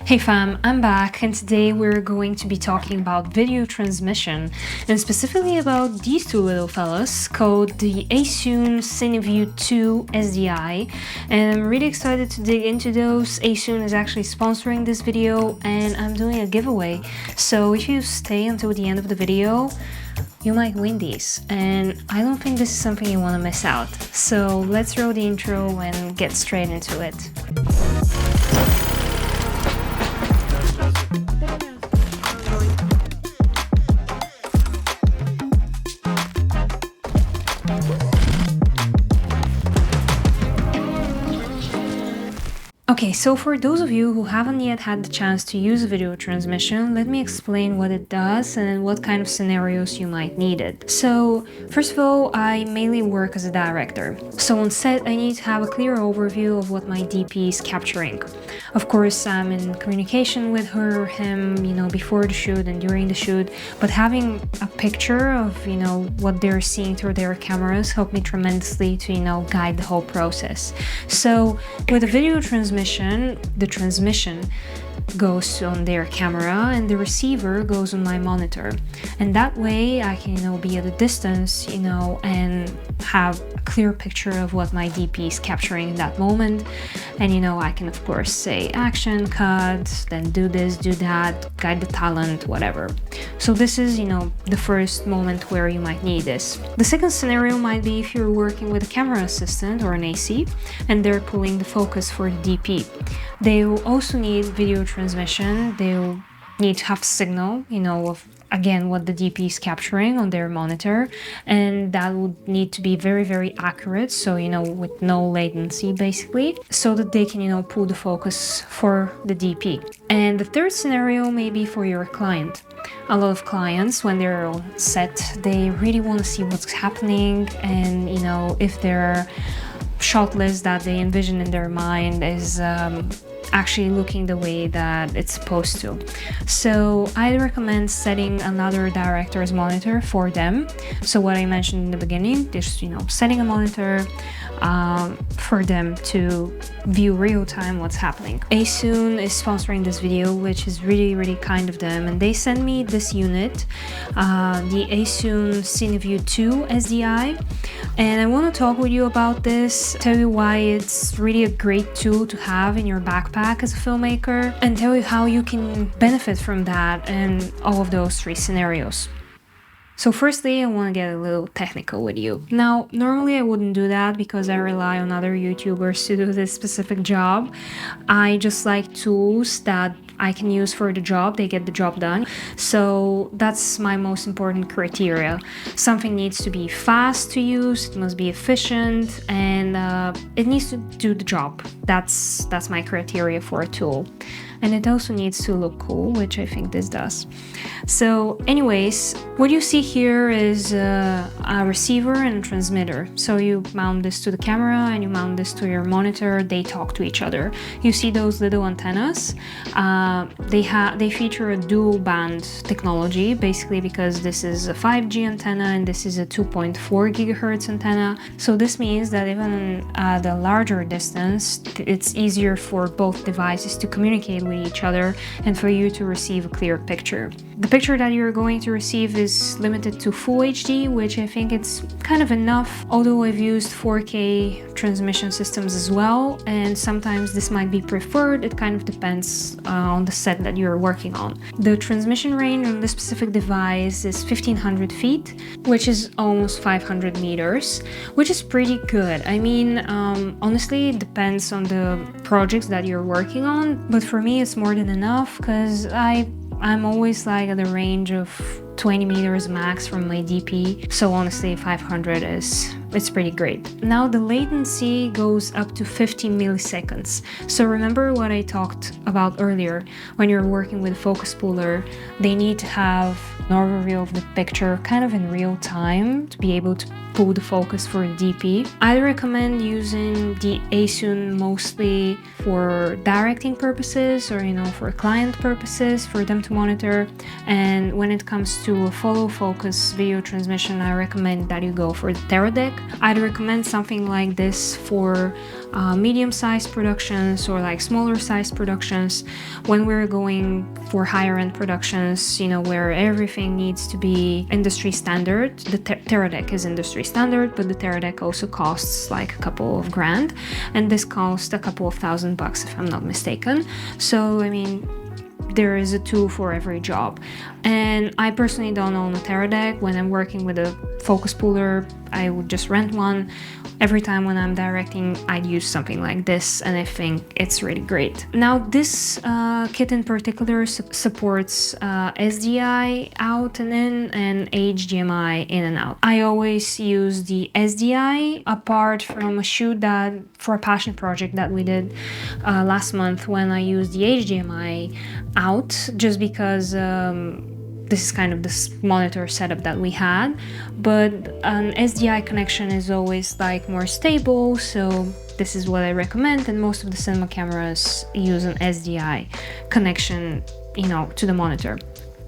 Hey fam, I'm back, and today we're going to be talking about video transmission, and specifically about these two little fellas called the Accsoon CineView SDI, and I'm really excited to dig into those. Accsoon is actually sponsoring this video, and I'm doing a giveaway, so if you stay until the end of the video, you might win these, and I don't think this is something you want to miss out. So let's roll the intro and get straight into it. Okay, so for those of you who haven't yet had the chance to use video transmission, let me explain what it does and what kind of scenarios you might need it. So, first of all, I mainly work as a director. So on set, I need to have a clear overview of what my DP is capturing. Of course, I'm in communication with her, him, before the shoot and during the shoot, but having a picture of, what they're seeing through their cameras helped me tremendously to, guide the whole process. So with a video transmission, the transmission goes on their camera and the receiver goes on my monitor, and that way I can be at a distance and have a clear picture of what my DP is capturing in that moment. And I can of course say action, cut, then do this, do that, guide the talent, whatever. So this is the first moment where you might need this. The second scenario might be if you're working with a camera assistant or an AC and they're pulling the focus for the DP. They will also need video transmission. They'll need to have signal, of again what the DP is capturing on their monitor, and that would need to be very, very accurate, so with no latency basically, so that they can pull the focus for the DP. And the third scenario may be for your client. A lot of clients, when they're on set, they really want to see what's happening, and if their shot list that they envision in their mind is actually looking the way that it's supposed to. So I recommend setting another director's monitor for them. So what I mentioned in the beginning, just setting a monitor for them to view real time what's happening. Accsoon is sponsoring this video, which is really, really kind of them, and they sent me this unit, the Accsoon CineView SDI, and I want to talk with you about this, tell you why it's really a great tool to have in your backpack as a filmmaker, and tell you how you can benefit from that in all of those three scenarios. So firstly, I want to get a little technical with you. Now, normally I wouldn't do that because I rely on other YouTubers to do this specific job. I just like tools that I can use for the job, they get the job done. So that's my most important criteria. Something needs to be fast to use, it must be efficient, and it needs to do the job. That's my criteria for a tool. And it also needs to look cool, which I think this does. So anyways, what you see here is a receiver and a transmitter. So you mount this to the camera and you mount this to your monitor, they talk to each other. You see those little antennas? They feature a dual band technology, basically because this is a 5G antenna and this is a 2.4 gigahertz antenna. So this means that even at a larger distance, it's easier for both devices to communicate with each other and for you to receive a clear picture. The picture that you're going to receive is limited to Full HD, which I think it's kind of enough, although I've used 4K transmission systems as well, and sometimes this might be preferred. It kind of depends on the set that you're working on. The transmission range on this specific device is 1500 feet, which is almost 500 meters, which is pretty good. I mean, honestly, it depends on the projects that you're working on, but for me it's more than enough because I'm always like at a range of 20 meters max from my DP, so honestly 500 it's pretty great. Now the latency goes up to 50 milliseconds. So remember what I talked about earlier, when you're working with a focus puller, they need to have an overview of the picture kind of in real time to be able to pull the focus for DP. I recommend using the Accsoon mostly for directing purposes or for client purposes for them to monitor, and when it comes to a follow focus video transmission, I recommend that you go for the Teradek. I'd recommend something like this for medium-sized productions or like smaller-sized productions. When we're going for higher-end productions, you know, where everything needs to be industry standard, the Teradek is industry standard, but the Teradek also costs like a couple of grand, and this costs a couple of $1,000 if I'm not mistaken. So I mean, there is a tool for every job. And I personally don't own a Teradek. When I'm working with a focus puller, I would just rent one. Every time when I'm directing, I'd use something like this, and I think it's really great. Now, this kit in particular supports SDI out and in, and HDMI in and out. I always use the SDI, apart from a shoot that for a passion project that we did last month, when I used the HDMI out, just because this is kind of this monitor setup that we had, but an SDI connection is always like more stable, so this is what I recommend, and most of the cinema cameras use an SDI connection, you know, to the monitor.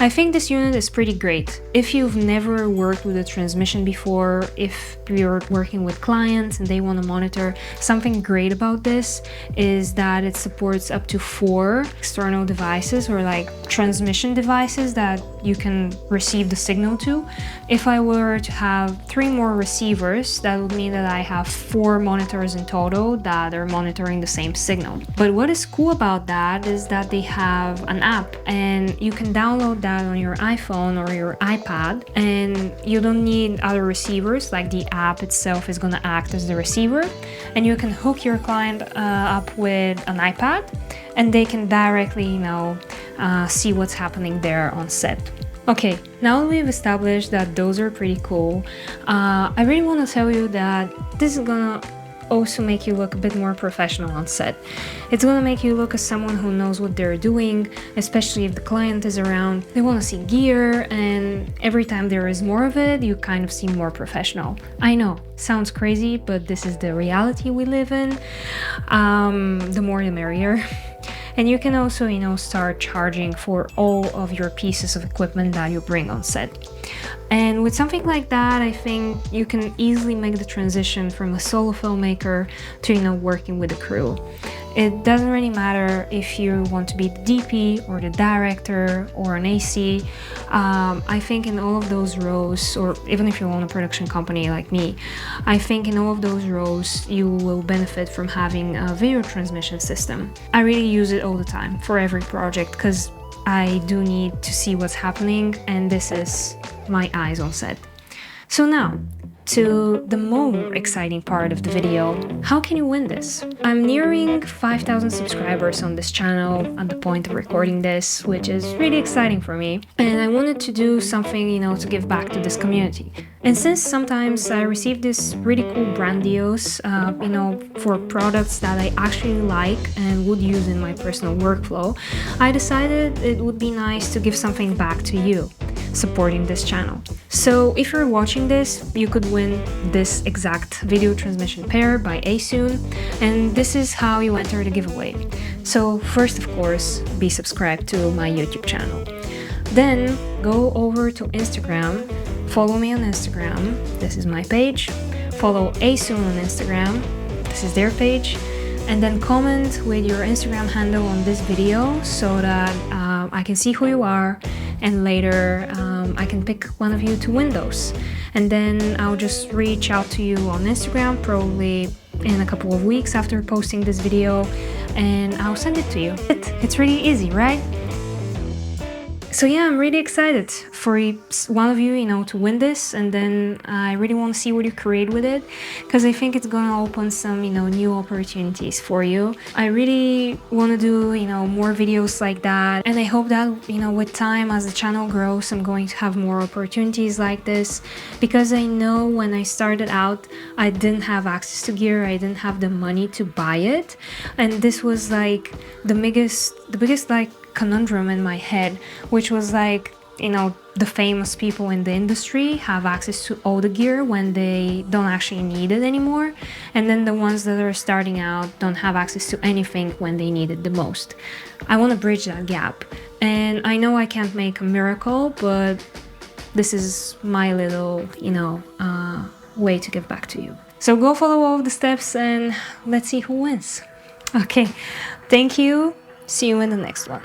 I think this unit is pretty great. If you've never worked with a transmission before, if you're working with clients and they want to monitor, something great about this is that it supports up to 4 external devices, or like transmission devices that you can receive the signal to. If I were to have 3 more receivers, that would mean that I have 4 monitors in total that are monitoring the same signal. But what is cool about that is that they have an app, and you can download that on your iPhone or your iPad, and you don't need other receivers. Like, the app itself is going to act as the receiver, and you can hook your client up with an iPad, and they can directly, you know, see what's happening there on set. Okay, now that we've established that those are pretty cool, I really want to tell you that this is gonna also make you look a bit more professional on set. It's gonna make you look as someone who knows what they're doing, especially if the client is around. They want to see gear, and every time there is more of it, you kind of seem more professional. I know, sounds crazy, but this is the reality we live in. The more the merrier. And you can also, you know, start charging for all of your pieces of equipment that you bring on set. And with something like that, I think you can easily make the transition from a solo filmmaker to, you know, working with a crew. It doesn't really matter if you want to be the DP or the director or an AC. I think in all of those roles, or even if you own a production company like me, I think in all of those roles you will benefit from having a video transmission system. I really use it all the time for every project, because I do need to see what's happening, and this is my eyes on set. So now, to the more exciting part of the video. How can you win this? I'm nearing 5,000 subscribers on this channel at the point of recording this, which is really exciting for me. And I wanted to do something, you know, to give back to this community. And since sometimes I receive these really cool brand deals, you know, for products that I actually like and would use in my personal workflow, I decided it would be nice to give something back to you supporting this channel. So if you're watching this, you could win this exact video transmission pair by Accsoon, and this is how you enter the giveaway. So first, of course, be subscribed to my YouTube channel. Then go over to Instagram, follow me on Instagram, this is my page, follow Accsoon on Instagram, this is their page, and then comment with your Instagram handle on this video so that I can see who you are, and later I can pick one of you to win those. And then I'll just reach out to you on Instagram, probably in a couple of weeks after posting this video, and I'll send it to you. It's really easy, right? So yeah, I'm really excited for one of you, you know, to win this, and then I really want to see what you create with it, because I think it's gonna open some, you know, new opportunities for you. I really want to do, you know, more videos like that, and I hope that, you know, with time, as the channel grows, I'm going to have more opportunities like this, because I know when I started out, I didn't have access to gear, I didn't have the money to buy it, and this was like the biggest like conundrum in my head, which was like, you know, the famous people in the industry have access to all the gear when they don't actually need it anymore, and then the ones that are starting out don't have access to anything when they need it the most. I want to bridge that gap, and I know I can't make a miracle, but this is my little, you know, way to give back to you. So go follow all of the steps and let's see who wins. Okay, thank you. See you in the next one.